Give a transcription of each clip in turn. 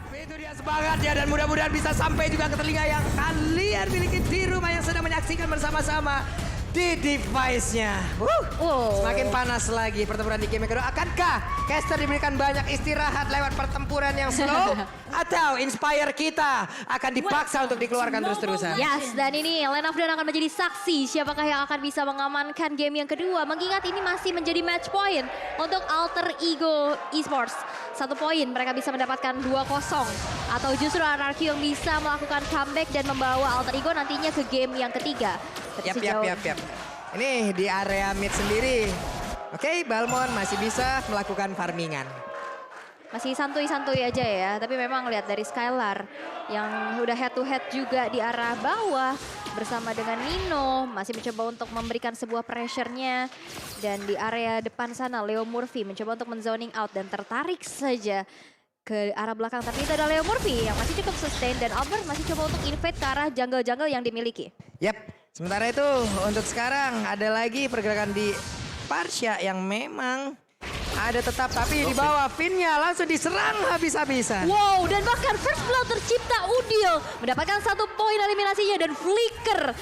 Itu dia semangatnya dan mudah-mudahan bisa sampai juga ke telinga yang kalian miliki di rumah yang sedang menyaksikan bersama-sama di device-nya. Semakin panas lagi pertempuran di game yang kedua. Akankah caster diberikan banyak istirahat lewat pertempuran yang slow? Atau inspire kita akan dipaksa untuk dikeluarkan terus-terusan? Yes, dan ini Land of Dawn akan menjadi saksi siapakah yang akan bisa mengamankan game yang kedua. Mengingat ini masih menjadi match point untuk Alter Ego Esports. 1 poin mereka bisa mendapatkan 2-0. Atau justru RRQ yang bisa melakukan comeback dan membawa Alter Ego nantinya ke game yang ketiga. Yap. Ini di area mid sendiri. Oke, Balmond masih bisa melakukan farmingan. Masih santuy-santuy aja ya, tapi memang lihat dari Skylar yang udah head to head juga di arah bawah bersama dengan Nino. Masih mencoba untuk memberikan sebuah pressure-nya. Dan di area depan sana Leo Murphy mencoba untuk men-zoning out dan tertarik saja ke arah belakang. Tapi itu ada Leo Murphy yang masih cukup sustain dan Albert masih coba untuk invade ke arah jungle-jungle yang dimiliki. Yap, sementara itu untuk sekarang ada lagi pergerakan di Parsha yang memang ada tetap, tapi di bawah Finnya langsung diserang habis-habisan. Wow, dan bahkan first blood tercipta Udil mendapatkan 1 poin eliminasinya dan Flicker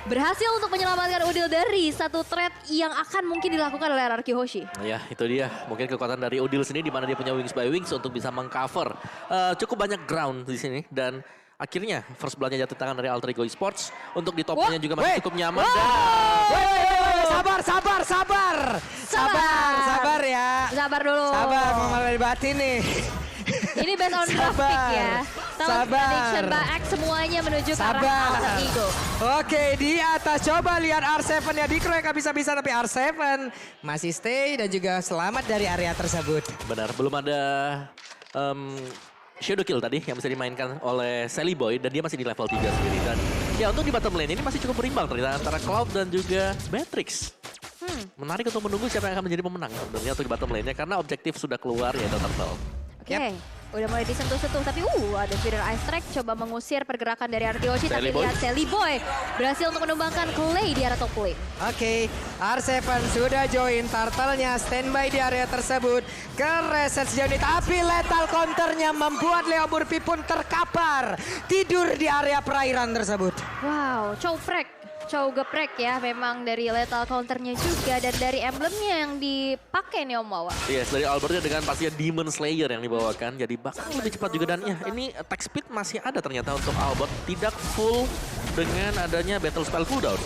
berhasil untuk menyelamatkan Udil dari satu threat yang akan mungkin dilakukan oleh RRQ Hoshi. Ya, itu dia. Mungkin kekuatan dari Udil sendiri di mana dia punya Wings by Wings untuk bisa mengcover cukup banyak ground di sini dan akhirnya first blood-nya jatuh tangan dari Alter Ego Esports. Untuk di topnya juga masih cukup nyaman. Sabar ya. Sabar dulu. Sabar, mau malah batin nih. Ini based on grafik ya. Talent prediction Baek semuanya menuju ke arah Alter Ego. Oke, di atas coba lihat R7 ya. Dikroek bisa-bisa tapi R7 masih stay dan juga selamat dari area tersebut. Benar, belum ada Shadow Kill tadi yang bisa dimainkan oleh Sally Boy dan dia masih di level 3 sendiri. Dan ya untuk di bottom lane ini masih cukup berimbang ternyata antara Cloud dan juga Matrix. Menarik untuk menunggu siapa yang akan menjadi pemenang sebenarnya untuk di bottom lane-nya karena objektif sudah keluar yaitu Turtle. Oke, udah mulai disentuh-sentuh tapi ada Feeder Ice Strike coba mengusir pergerakan dari RRQ Hoshi tapi lihat Sally Boy berhasil untuk menumbangkan Clay di arah top lane. Oke, R7 sudah join, Turtle-nya standby di area tersebut. Kereset sejauh ini, tapi lethal counternya membuat Leo Murphy pun terkapar. Tidur di area perairan tersebut. Wow, Chow geprek ya memang dari lethal counternya juga dan dari emblemnya yang dipakai nih Om Wawa. Yes, dari Albertnya dengan pastinya Demon Slayer yang dibawakan jadi bakal lebih cepat juga dan ya ini attack speed masih ada ternyata untuk Albert tidak full dengan adanya battle spell cooldown.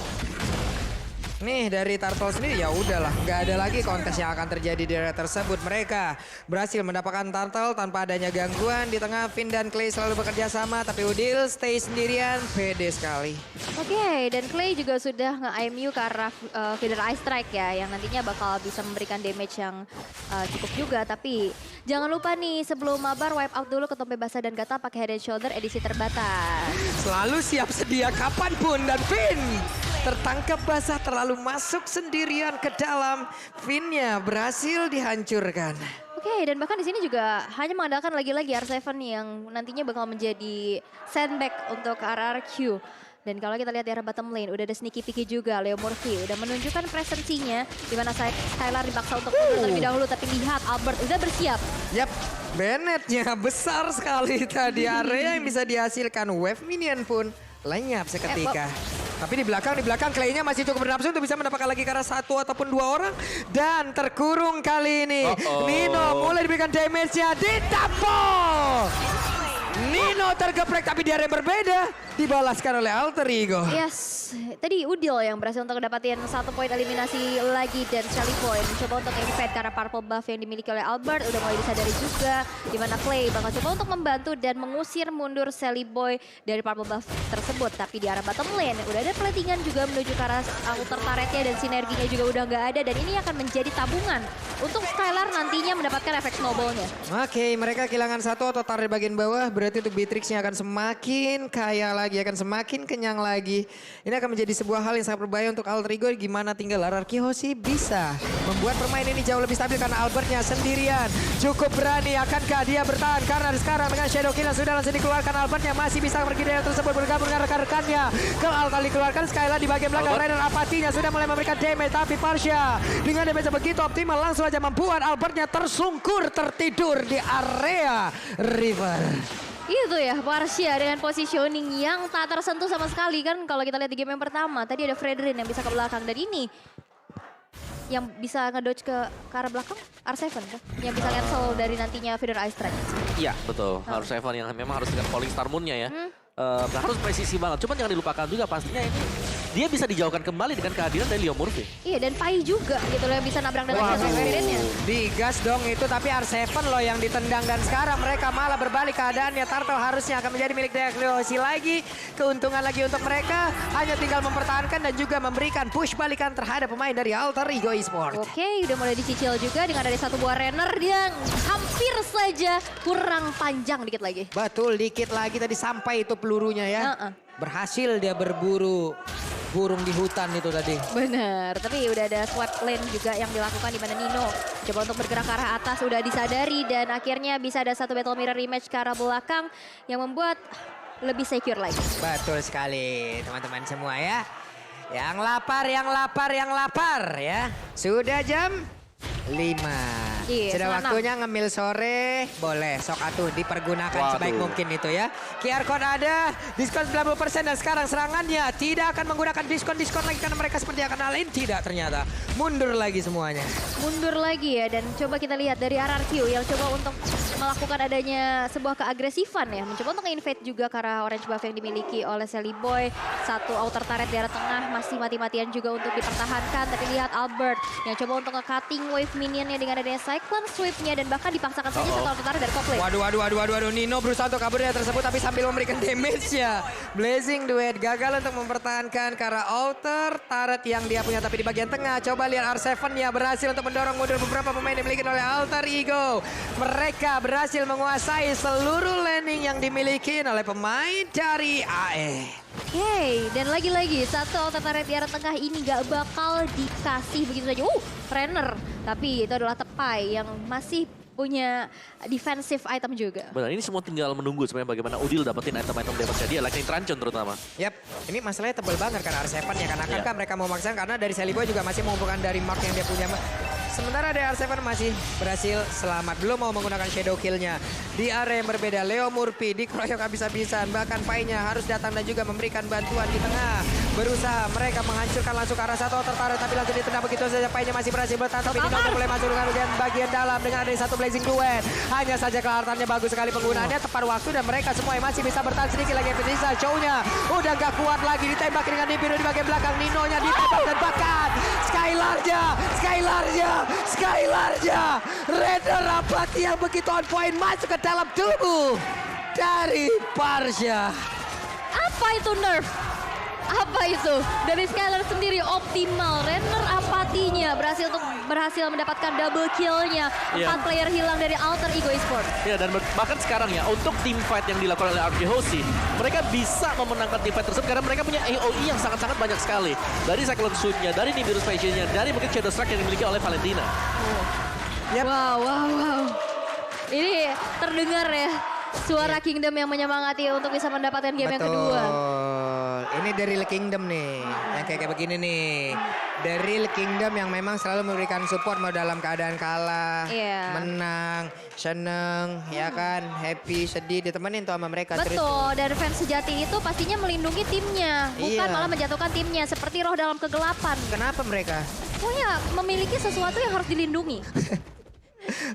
Nih dari Turtle sendiri ya udahlah, nggak ada lagi kontes yang akan terjadi di area tersebut. Mereka berhasil mendapatkan Turtle tanpa adanya gangguan di tengah. Finn dan Clay selalu bekerja sama, tapi Udil stay sendirian, pede sekali. Oke, dan Clay juga sudah nge-IMU ke arah Feeder Ice Strike ya, yang nantinya bakal bisa memberikan damage yang cukup juga. Tapi jangan lupa nih sebelum mabar wipe out dulu ketombe basah dan gatal pakai Head and Shoulder edisi terbatas. Selalu siap sedia kapanpun dan Finn tertangkap basah terlalu masuk sendirian ke dalam. Finn-nya berhasil dihancurkan. Oke, dan bahkan di sini juga hanya mengandalkan lagi-lagi R7 yang nantinya bakal menjadi sandbag untuk RRQ. Dan kalau kita lihat di arah bottom lane, udah ada sneaky picky juga. Leo Murphy udah menunjukkan presensinya. Di mana Skylar dipaksa untuk mundur terlebih dahulu. Tapi lihat, Albert udah bersiap. Yap, Bennett-nya besar sekali tadi. Area yang bisa dihasilkan. Wave minion pun lenyap seketika. Tapi di belakang Clay-nya masih cukup bernafsu untuk bisa mendapatkan lagi karena 1 ataupun 2 orang. Dan terkurung kali ini. Nino mulai diberikan damage-nya, ditampol. Nino tergeprek tapi di area yang berbeda. Dibalaskan oleh Alter Ego. Yes, tadi Udil yang berhasil untuk dapatin 1 poin eliminasi lagi dan Sally Boy mencoba untuk invade karena purple buff yang dimiliki oleh Albert udah mulai disadari juga di mana Clay bakal coba untuk membantu dan mengusir mundur Sally Boy dari purple buff tersebut. Tapi di arah bottom lane udah ada platingan juga menuju ke arah outer turretnya dan sinerginya juga udah nggak ada dan ini akan menjadi tabungan untuk Skylar nantinya mendapatkan efek snowballnya. Oke, mereka kehilangan 1 atau turret bagian bawah, berarti untuk Beatrix-nya akan semakin kaya lagi, akan semakin kenyang lagi. Ini akan menjadi sebuah hal yang sangat berbahaya untuk Alter Ego. Gimana tinggal RRQ Hoshi bisa membuat permainan ini jauh lebih stabil karena Albertnya sendirian. Cukup berani, akankah dia bertahan? Karena sekarang dengan Shadow Kill yang sudah langsung dikeluarkan, Albertnya masih bisa pergi dari tersebut bergabung dengan rekan-rekannya. Kalau kali dikeluarkan, Skylar di bagian belakang, Raiden apatinya sudah mulai memberikan damage. Tapi Parsha dengan damage begitu optimal langsung aja membuat Albertnya tersungkur tertidur di area river. Itu ya, Parsia dengan positioning yang tak tersentuh sama sekali kan. Kalau kita lihat di game yang pertama, tadi ada Fredrin yang bisa ke belakang. Dan ini yang bisa ngedodge ke arah belakang, R7 kan? Yang bisa cancel dari nantinya Feather Ice Strike. Iya betul, harus Evan yang memang harus dengan Falling Star Moon-nya ya. Harus presisi banget, cuman jangan dilupakan juga pastinya ini dia bisa dijauhkan kembali dengan kehadiran dari Leo Murphy. Iya, dan Pai juga gitu loh yang bisa nabrak dengan Fredrinnya. Digas dong itu, tapi R7 loh yang ditendang. Dan sekarang mereka malah berbalik keadaannya. Turtle harusnya akan menjadi milik Deakliosi lagi. Keuntungan lagi untuk mereka. Hanya tinggal mempertahankan dan juga memberikan push balikan terhadap pemain dari Alter Ego Esports. Oke, udah mulai dicicil juga dengan ada satu buah runner yang hampir saja kurang panjang dikit lagi. Betul, dikit lagi tadi sampai itu pelurunya ya. Berhasil dia berburu burung di hutan itu tadi. Bener, tapi udah ada swipe lane juga yang dilakukan di mana Nino coba untuk bergerak ke arah atas, udah disadari dan akhirnya bisa ada satu battle mirror rematch ke arah belakang yang membuat lebih secure lagi. Betul sekali teman-teman semua ya. Yang lapar, yang lapar, yang lapar ya. Sudah jam 5. Iya, Sudah setengah waktunya ngemil sore. Boleh, sok atuh dipergunakan sebaik mungkin itu ya. QR code ada, diskon 90% dan sekarang serangannya tidak akan menggunakan diskon-diskon lagi karena mereka seperti akan alain. Tidak ternyata. Mundur lagi semuanya. Mundur lagi ya, dan coba kita lihat dari RRQ yang coba untuk melakukan adanya sebuah keagresifan ya. Mencoba untuk invade juga ke arah orange buff yang dimiliki oleh Sally Boy. Satu outer turret di arah tengah masih mati-matian juga untuk dipertahankan. Tapi lihat Albert yang coba untuk nge-cutting wave minionnya dengan adanya Cyclone Sweep-nya dan bahkan dipaksakan saja satu outer turret dari top lane. Waduh. Nino berusaha untuk kabur dari tersebut tapi sambil memberikan damage-nya. Blazing Duet gagal untuk mempertahankan ke arah outer turret yang dia punya tapi di bagian tengah. Coba lihat R7-nya berhasil untuk mendorong mundur beberapa pemain yang dimiliki oleh Alter Ego. Mereka berhasil menguasai seluruh laning yang dimiliki oleh pemain dari AE. Oke, dan lagi-lagi satu outer turret di arah tengah ini gak bakal dikasih begitu saja. Renner. Tapi itu adalah Tepai yang masih punya defensive item juga. Benar, ini semua tinggal menunggu sebenarnya bagaimana Udil dapetin item-item damage dia, Lightning Truncheon terutama. Yap, ini masalahnya tebal banget karena R7 ya. Karena kan mereka mau maksakan karena dari Sally Boy juga masih mengumpulkan dari mark yang dia punya. Sementara dari R7 masih berhasil selamat. Belum mau menggunakan shadow kill-nya. Di area yang berbeda, Leo Murphy dikeroyok habis-habisan. Bahkan Pai-nya harus datang dan juga memberikan bantuan di tengah. Berusaha mereka menghancurkan langsung ke arah satu outer turret. Tapi langsung ditendang begitu saja. Pai-nya masih berhasil bertahan. Tapi Nino udah mulai masuk dengan bagian dalam. Dengan ada satu Blazing Duet. Hanya saja kelarannya bagus sekali penggunaannya. Tepat waktu dan mereka semua yang masih bisa bertahan sedikit lagi. Bisa show-nya udah gak kuat lagi. Ditembak dengan Nibiru di bagian belakang. Nino-nya ditembak dan bahkan Skylarnya. Raider Rapati yang begitu on point masuk ke dalam tubuh dari Parsia. Apa itu nerf? Apa itu? Dari Skylar sendiri optimal. Renner apatinya berhasil mendapatkan double kill-nya. 4 player hilang dari Alter Ego Esports. Ya, dan bahkan sekarang ya untuk team fight yang dilakukan oleh RG Hoshi, mereka bisa memenangkan team fight tersebut karena mereka punya AOE yang sangat-sangat banyak sekali. Dari Cyclone Sweep-nya, dari Nibiru Passion-nya, dari mungkin Shadow Strike yang dimiliki oleh Valentina. Wow. Ini terdengar ya suara Kingdom yang menyemangati untuk bisa mendapatkan game yang kedua. Ini dari Kingdom nih, yang kayak begini nih. Dari Kingdom yang memang selalu memberikan support mau dalam keadaan kalah, menang, seneng, ya kan, happy, sedih, ditemenin tuh sama mereka. Betul, dan fans sejati itu pastinya melindungi timnya, bukan malah menjatuhkan timnya seperti roh dalam kegelapan. Kenapa mereka? Pokoknya memiliki sesuatu yang harus dilindungi.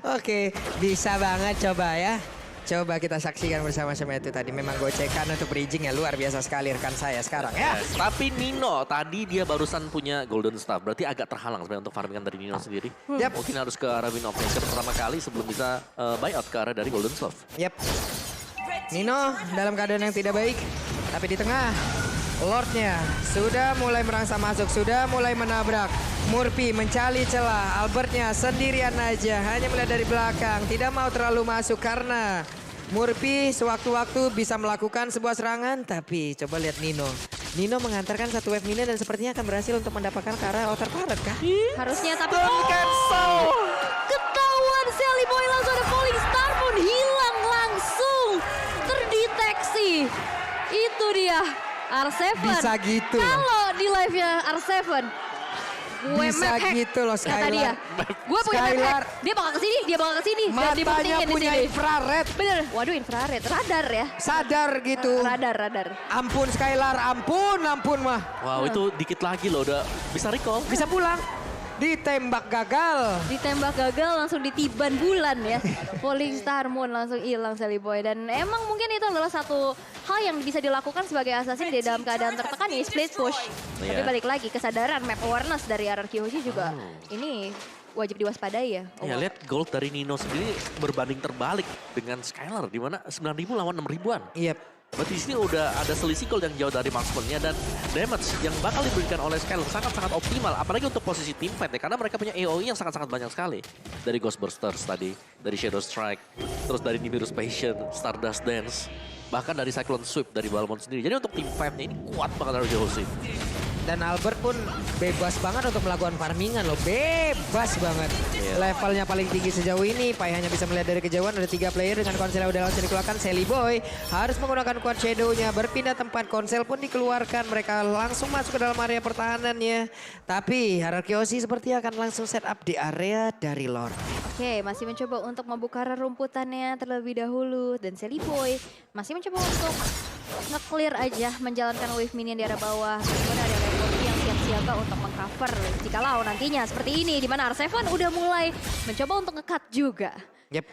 Oke, bisa banget coba ya. Coba kita saksikan bersama-sama itu tadi. Memang gocekan untuk bridging ya luar biasa sekali rekan saya sekarang ya. Tapi Nino tadi dia barusan punya Golden Staff. Berarti agak terhalang sebenarnya untuk farmingan dari Nino sendiri. Mungkin harus ke arah Win of Nature pertama kali sebelum bisa buyout ke arah dari Golden Staff. Nino dalam keadaan yang tidak baik. Tapi di tengah Lordnya sudah mulai merangsang masuk, sudah mulai menabrak. Murphy mencari celah, Albertnya sendirian aja, hanya melihat dari belakang. Tidak mau terlalu masuk karena Murphy sewaktu-waktu bisa melakukan sebuah serangan. Tapi coba lihat Nino. Nino mengantarkan satu wave minion dan sepertinya akan berhasil untuk mendapatkan ke arah outer turret kah? Harusnya tapi ketahuan Sally Boy langsung ada Falling Star pun hilang langsung. Terdeteksi. Itu dia R7. Bisa gitu. Kalau di live-nya R7 Gue Bisa map hack. gitu loh, Kata dia. Skylar. Gue punya map Skylar. hack. Dia bakal kesini, dia bakal kesini. Dan Matanya dibuktiin di punya sini. infrared. Bener. Waduh infrared. Radar ya. Sadar gitu. Radar. Ampun Skylar, ampun mah. Wow, itu dikit lagi loh udah bisa recall. Bisa pulang. Ditembak gagal. Ditembak gagal langsung ditiban bulan ya. Falling Star Moon langsung hilang Sally Boy. Dan emang mungkin itu adalah satu hal yang bisa dilakukan sebagai assassin di dalam keadaan tertekan ya split push. Tapi Iya. balik lagi kesadaran map awareness dari RRQ Hoshi juga ini wajib diwaspadai ya. Ya lihat gold dari Nino sendiri berbanding terbalik dengan Skylar di mana 9.000 lawan 6.000-an. Iya. Berarti di sini udah ada selisih gold yang jauh dari marksman-nya dan damage yang bakal diberikan oleh Skylar sangat-sangat optimal. Apalagi untuk posisi team fight ya, karena mereka punya AoE yang sangat-sangat banyak sekali. Dari Ghost Bursters tadi, dari Shadow Strike, terus dari Nimbus Passion, Stardust Dance, bahkan dari Cyclone Sweep dari Balmond sendiri. Jadi untuk team fight-nya ini kuat banget dari Josie. Dan Albert pun bebas banget untuk melakukan farmingan loh. Bebas banget. Levelnya paling tinggi sejauh ini. Pai hanya bisa melihat dari kejauhan. Ada 3 player dengan konsel yang udah langsung dikeluarkan. Sally Boy harus menggunakan quad shadow-nya. Berpindah tempat, konsel pun dikeluarkan. Mereka langsung masuk ke dalam area pertahanannya. Tapi Harakyoshi seperti akan langsung set up di area dari Lord. Oke, masih mencoba untuk membuka rerumputannya terlebih dahulu. Dan Sally Boy masih mencoba untuk nge-clear aja menjalankan wave minion di area bawah. Kemudian ada Revolt yang siap-siaga untuk mengcover jikalau nantinya seperti ini. Di mana R7 udah mulai mencoba untuk nge-cut juga. Yep.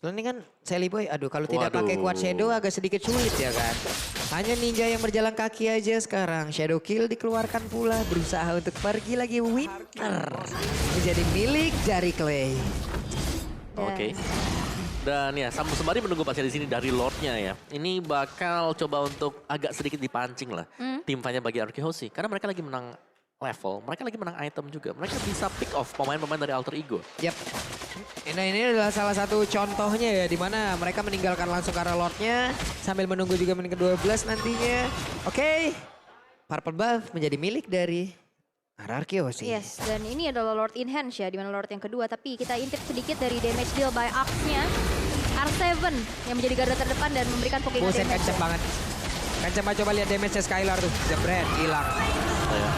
Lalu ini kan Sally Boy, aduh kalau tidak Waduh. pakai quad shadow agak sedikit sulit ya kan. Hanya ninja yang berjalan kaki aja sekarang. Shadow kill dikeluarkan pula, berusaha untuk pergi lagi winner. Menjadi milik dari Clay. Dan Oke. Dan ya, sembari menunggu pasnya di sini dari Lordnya ya. Ini bakal coba untuk agak sedikit dipancing lah. Tim fight-nya bagi RRQ Hoshi. Karena mereka lagi menang level, mereka lagi menang item juga. Mereka bisa pick off pemain-pemain dari Alter Ego. Yap. Nah ini adalah salah satu contohnya ya. Dimana mereka meninggalkan langsung ke arah Lordnya. Sambil menunggu juga menit ke-12 nantinya. Oke. Purple buff menjadi milik dari RRQ Hoshi. yes, dan ini adalah Lord in Hands ya, di mana Lord yang kedua. Tapi kita intip sedikit dari damage deal by Axe-nya. R7 yang menjadi garda terdepan dan memberikan poking Buset damage. kenceng banget. Kenceng banget, coba lihat damage-nya Skylar tuh. Jebret, hilang. Oh, ya.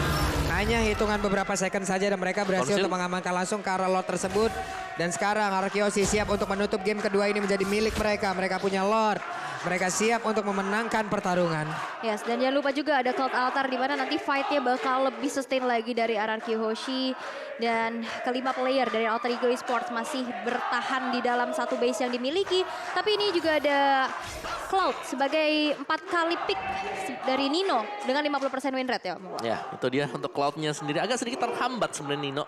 Hanya hitungan beberapa second saja dan mereka berhasil Konsil. untuk mengamankan langsung ke arah Lord tersebut. Dan sekarang RRQ Hoshi siap untuk menutup game kedua ini menjadi milik mereka. Mereka punya Lord. Mereka siap untuk memenangkan pertarungan. Yes, dan jangan lupa juga ada Cloud Altar di mana nanti fight-nya bakal lebih sustain lagi dari RRQ Hoshi. Dan kelima player dari Alter Ego Esports masih bertahan di dalam satu base yang dimiliki. Tapi ini juga ada Cloud sebagai 4 kali pick dari Nino dengan 50% win rate ya. Ya, itu dia untuk Cloud-nya sendiri. Agak sedikit terhambat sebenarnya Nino.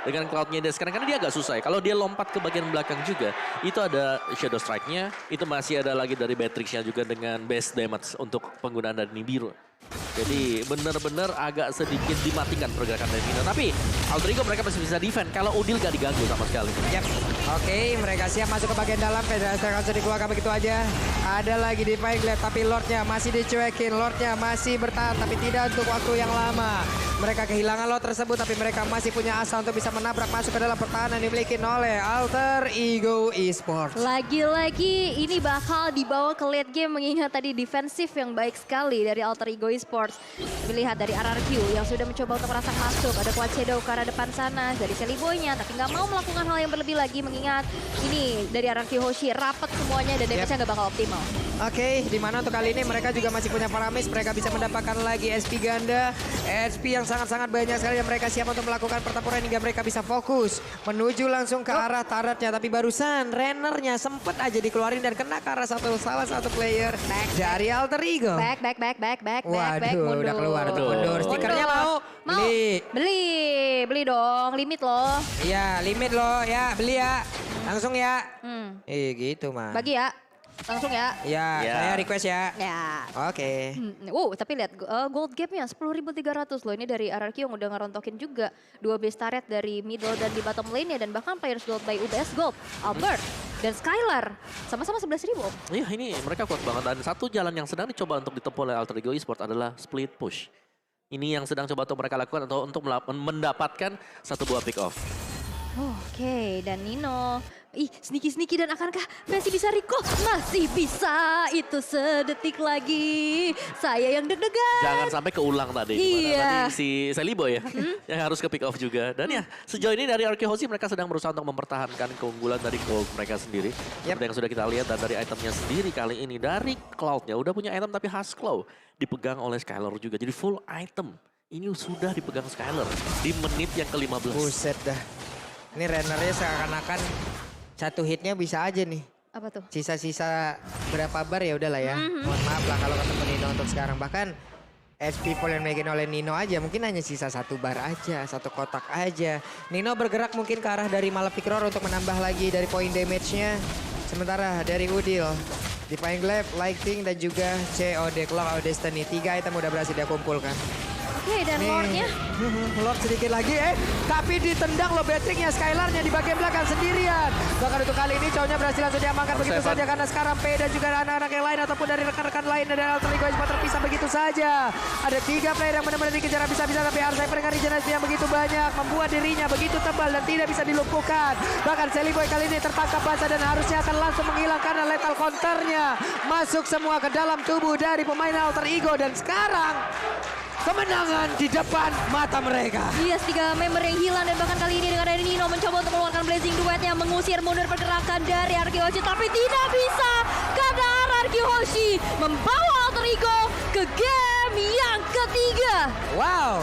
Dengan Cloud-nya dia sekarang, karena dia agak susah ya. Kalau dia lompat ke bagian belakang juga, itu ada Shadow Strike-nya. Itu masih ada lagi dari Beatrix-nya juga dengan base damage untuk penggunaan dari Nibiru. Jadi benar-benar agak sedikit dimatikan pergerakan dari Nino. Tapi Alter Ego mereka masih bisa defend kalau Udil gak diganggu sama sekali. Yap. Oke, mereka siap masuk ke bagian dalam. Federasi langsung dikeluarkan begitu aja. Ada lagi Divine Glaive, tapi Lordnya masih dicuekin. Lordnya masih bertahan, tapi tidak untuk waktu yang lama. Mereka kehilangan Lord tersebut, tapi mereka masih punya asa untuk bisa menabrak masuk ke dalam pertahanan yang dimiliki oleh Alter Ego Esports. Lagi-lagi ini bakal dibawa ke late game mengingat tadi defensif yang baik sekali dari Alter Ego Esports. Dilihat dari RRQ yang sudah mencoba untuk merangsang masuk. Ada Quad Shadow ke arah depan sana dari Sally Boy-nya, tapi nggak mau melakukan hal yang berlebih lagi mengingat ini dari RRQ Hoshi rapat semuanya dan damage-nya nggak bakal optimal. Oke, di mana untuk kali ini mereka juga masih punya Paramis. Mereka bisa mendapatkan lagi SP ganda. SP yang sangat-sangat banyak sekali dan mereka siap untuk melakukan pertempuran hingga mereka bisa fokus. Menuju langsung ke arah turretnya. Tapi barusan Rennernya sempet aja dikeluarin dan kena ke arah salah satu player dari Alter Ego. Back, Waduh, mundur. udah keluar tuh, Mundur. mundur. Stikernya mau? Beli dong, limit loh. Iya, limit loh. Ya, beli ya. Langsung ya. Gitu, mah. Bagi ya, langsung ya. Ya, Ya. saya request ya. Ya. Oke. Tapi lihat gold gapnya 10.300 loh. Ini dari RRQ yang udah ngerontokin juga 2 base turret dari middle dan di bottom lane-nya. Dan bahkan players gold by UBS Gold, Albert, dan Skylar. Sama-sama 11.000. Iya ini mereka kuat banget. Dan satu jalan yang sedang dicoba untuk ditempuh oleh Alter Ego Esports adalah split push. Ini yang sedang coba untuk mereka lakukan atau untuk mendapatkan satu buah pick off. Oke, dan Nino. Ih, sneaky dan akankah Messi bisa recall? Masih bisa, itu sedetik lagi. Saya yang deg-degan. Jangan sampai keulang tadi. Iya. Tadi si Sally Boy ya, yang harus ke pick off juga. Dan ya, sejauh ini dari Arkehosi mereka sedang berusaha untuk mempertahankan keunggulan dari gold mereka sendiri. Seperti yang sudah kita lihat dan dari itemnya sendiri kali ini. Dari Cloud-nya udah punya item tapi Husklow dipegang oleh Skylar juga. Jadi full item. Ini sudah dipegang Skylar di menit yang ke-15. Buset dah. Ini Rennernya seakan-akan satu hitnya bisa aja nih. Apa tuh? Sisa-sisa berapa bar ya udahlah ya. Mohon maaf lah kalau ketemu Nino untuk sekarang. Bahkan SP pool yang dimiliki oleh Nino aja mungkin hanya sisa satu bar aja, satu kotak aja. Nino bergerak mungkin ke arah dari Malefic Roar untuk menambah lagi dari poin damage-nya. Sementara dari Udil, Divine Glaive, Lighting dan juga COD Clock of Destiny. 3 item udah berhasil dia kumpulkan. Oke, dan Lord-nya. Lord sedikit lagi tapi ditendang loh Beatrix-nya, Skylar-nya di bagian belakang sendirian. Bahkan untuk kali ini cowoknya berhasil langsung diamankan begitu saja karena sekarang P dan juga anak-anak yang lain ataupun dari rekan-rekan lain dari Alter Ego sempat terpisah begitu saja. Ada 3 player yang benar-benar dikejar bisa-bisa tapi Arcyber dengan regenerasi yang begitu banyak membuat dirinya begitu tebal dan tidak bisa dilumpuhkan. Bahkan Sally Boy kali ini tertangkap basah dan harusnya akan langsung menghilang karena lethal counter-nya masuk semua ke dalam tubuh dari pemain Alter Ego dan sekarang kemenangan di depan mata mereka. Yes, 3 member yang hilang dan bahkan kali ini dengan ada Nino mencoba untuk mengeluarkan Blazing Duetnya mengusir mundur pergerakan dari Arkehoshi tapi tidak bisa karena Arkehoshi membawa Alter Ego ke game yang ketiga. Wow.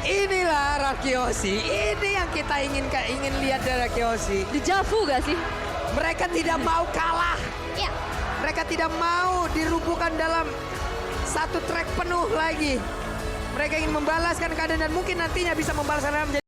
Inilah Arkehoshi. Ini yang kita ingin lihat dari Arkehoshi. Dejavu gak sih? Mereka tidak mau kalah. Ya. Mereka tidak mau dirubuhkan dalam satu track penuh lagi. Mereka ingin membalaskan keadaan dan mungkin nantinya bisa membalaskan menjadi